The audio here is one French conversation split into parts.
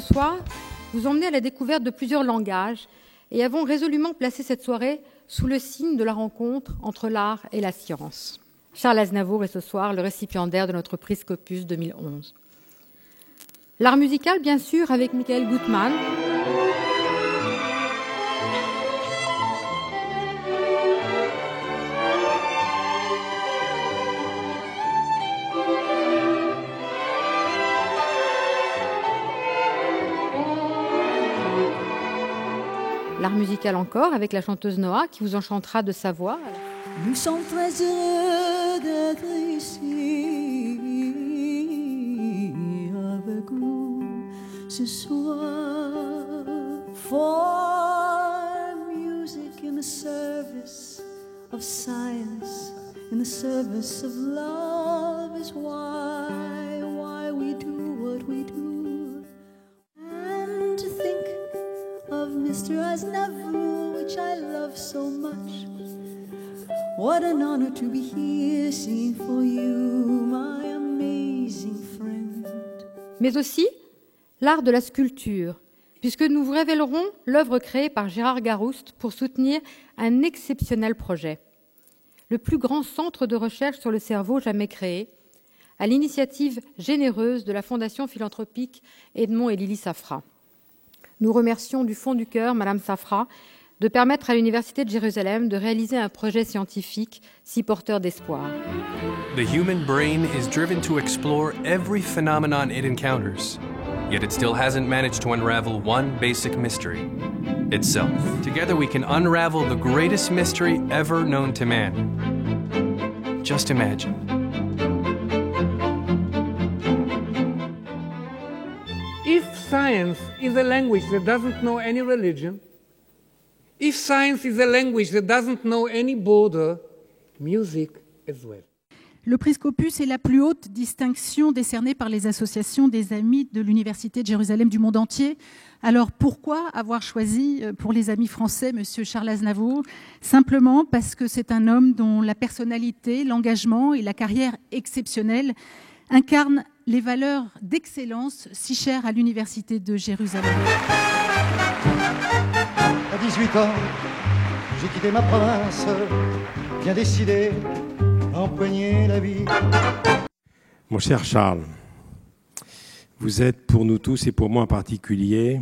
soir, vous emmenez à la découverte de plusieurs langages et avons résolument placé cette soirée sous le signe de la rencontre entre l'art et la science. Charles Aznavour est ce soir le récipiendaire de notre prix Scopus 2011. L'art musical, bien sûr, avec Michael Gutmann. L'art musical encore, avec la chanteuse Noah, qui vous enchantera de sa voix. Nous sommes très heureux d'être ici avec vous ce soir. For music in the service of science, in the service of love is why we do what we do. And to think of Mr. Aznavour, which I love so much. What an honor to be here singing for you, my amazing friend. Mais aussi l'art de la sculpture, puisque nous vous révélerons l'œuvre créée par Gérard Garouste pour soutenir un exceptionnel projet. Le plus grand centre de recherche sur le cerveau jamais créé, à l'initiative généreuse de la Fondation philanthropique Edmond et Lily Safra. Nous remercions du fond du cœur Madame Safra de permettre à l'Université de Jérusalem de réaliser un projet scientifique si porteur d'espoir. The human brain is driven to explore every phenomenon it encounters, yet it still hasn't managed to unravel one basic mystery: itself. Together we can unravel the greatest mystery ever known to man. Just imagine. If science is a language that doesn't know any religion, if science is a language that doesn't know any border, music as well. Le prix Scopus est la plus haute distinction décernée par les associations des Amis de l'Université de Jérusalem du monde entier. Alors pourquoi avoir choisi pour les Amis français M. Charles Aznavour? Simplement parce que c'est un homme dont la personnalité, l'engagement et la carrière exceptionnelle incarnent les valeurs d'excellence si chères à l'Université de Jérusalem. À 18 ans, j'ai quitté ma province, bien décidé à empoigner la vie. Mon cher Charles, vous êtes pour nous tous et pour moi en particulier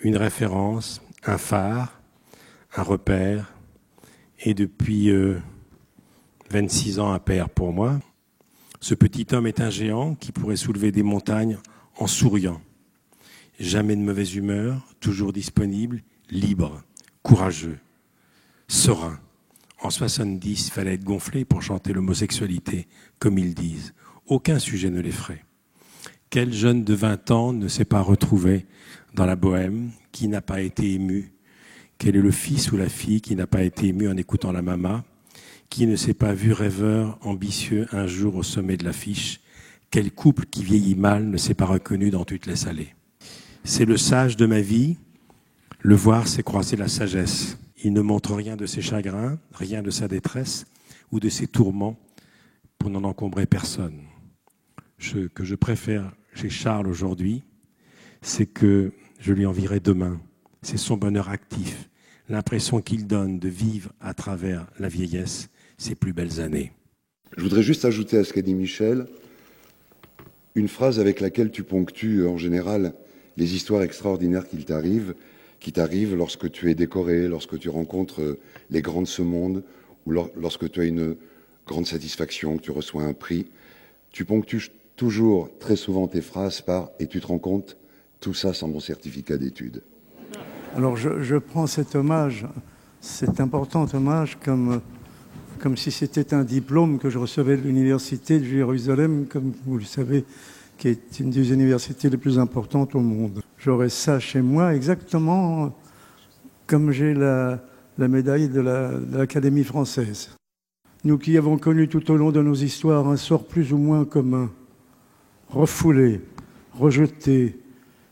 une référence, un phare, un repère et depuis 26 ans un père pour moi. Ce petit homme est un géant qui pourrait soulever des montagnes en souriant. Jamais de mauvaise humeur, toujours disponible, libre, courageux, serein. En 70, il fallait être gonflé pour chanter l'homosexualité, comme ils disent. Aucun sujet ne l'effraie. Quel jeune de 20 ans ne s'est pas retrouvé dans la bohème, qui n'a pas été ému? Quel est le fils ou la fille qui n'a pas été ému en écoutant la mama? Qui ne s'est pas vu rêveur, ambitieux, un jour au sommet de l'affiche? Quel couple qui vieillit mal ne s'est pas reconnu dans toutes les salées? C'est le sage de ma vie. Le voir, c'est croiser la sagesse. Il ne montre rien de ses chagrins, rien de sa détresse ou de ses tourments pour n'en encombrer personne. Ce que je préfère chez Charles aujourd'hui, c'est que je lui envierai demain. C'est son bonheur actif, l'impression qu'il donne de vivre à travers la vieillesse ses plus belles années. Je voudrais juste ajouter à ce qu'a dit Michel une phrase avec laquelle tu ponctues en général les histoires extraordinaires qui t'arrivent lorsque tu es décoré, lorsque tu rencontres les grands de ce monde ou lorsque tu as une grande satisfaction, que tu reçois un prix. Tu ponctues toujours, très souvent, tes phrases par « et tu te rends compte, tout ça sans mon certificat d'études ». Alors je prends cet hommage, cet important hommage, comme si c'était un diplôme que je recevais de l'Université de Jérusalem, comme vous le savez, qui est une des universités les plus importantes au monde. J'aurais ça chez moi exactement comme j'ai la médaille de l'Académie française. Nous qui avons connu tout au long de nos histoires un sort plus ou moins commun, refoulé, rejeté,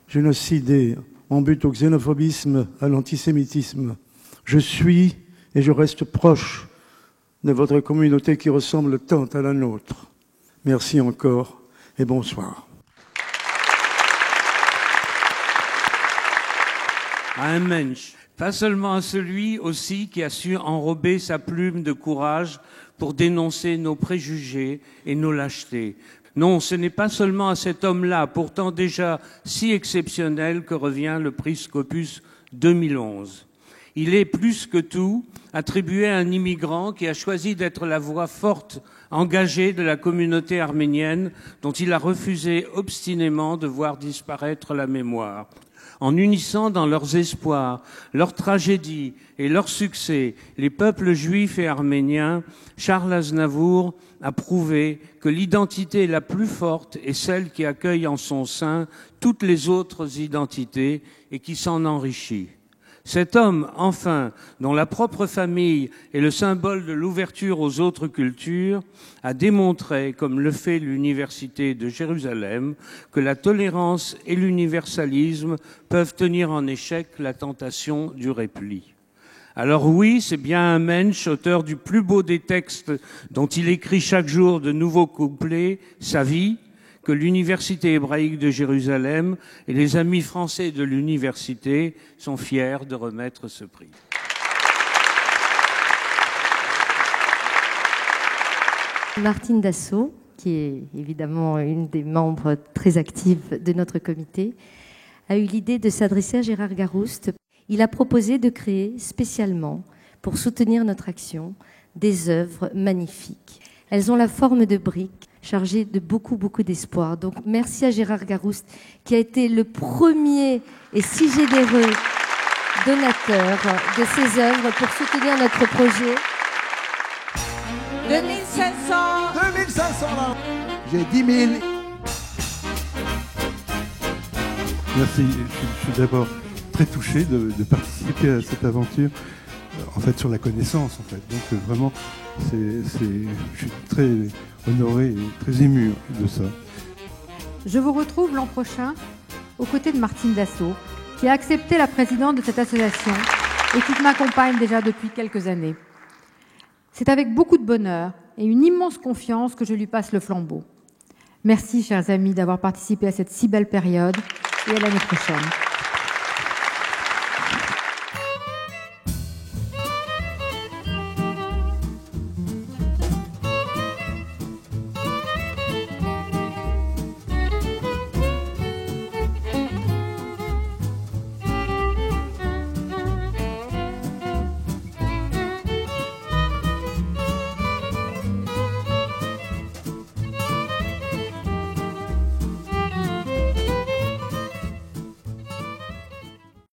génocidé, en but au xénophobisme, à l'antisémitisme. Je suis et je reste proche de votre communauté qui ressemble tant à la nôtre. Merci encore et bonsoir. à un mensch, pas seulement à celui aussi qui a su enrober sa plume de courage pour dénoncer nos préjugés et nos lâchetés. Non, ce n'est pas seulement à cet homme-là, pourtant déjà si exceptionnel, que revient le prix Scopus 2011. Il est plus que tout attribué à un immigrant qui a choisi d'être la voix forte, engagée de la communauté arménienne dont il a refusé obstinément de voir disparaître la mémoire. En unissant dans leurs espoirs, leurs tragédies et leurs succès les peuples juifs et arméniens, Charles Aznavour a prouvé que l'identité la plus forte est celle qui accueille en son sein toutes les autres identités et qui s'en enrichit. Cet homme, enfin, dont la propre famille est le symbole de l'ouverture aux autres cultures, a démontré, comme le fait l'Université de Jérusalem, que la tolérance et l'universalisme peuvent tenir en échec la tentation du repli. Alors oui, c'est bien un mensch, auteur du plus beau des textes dont il écrit chaque jour de nouveaux couplets, sa vie, que l'Université hébraïque de Jérusalem et les amis français de l'université sont fiers de remettre ce prix. Martine Dassault, qui est évidemment une des membres très actifs de notre comité, a eu l'idée de s'adresser à Gérard Garouste. Il a proposé de créer spécialement, pour soutenir notre action, des œuvres magnifiques. Elles ont la forme de briques, chargées de beaucoup d'espoir. Donc merci à Gérard Garouste, qui a été le premier et si généreux donateur de ces œuvres pour soutenir notre projet. 2500 là. J'ai 10 000. Merci, je suis d'abord très touché de participer à cette aventure, en fait sur la connaissance en fait. Donc vraiment, je suis très honoré et très ému de ça. Je vous retrouve l'an prochain aux côtés de Martine Dassault, qui a accepté la présidente de cette association et qui m'accompagne déjà depuis quelques années. C'est avec beaucoup de bonheur et une immense confiance que je lui passe le flambeau. Merci, chers amis, d'avoir participé à cette si belle période et à l'année prochaine.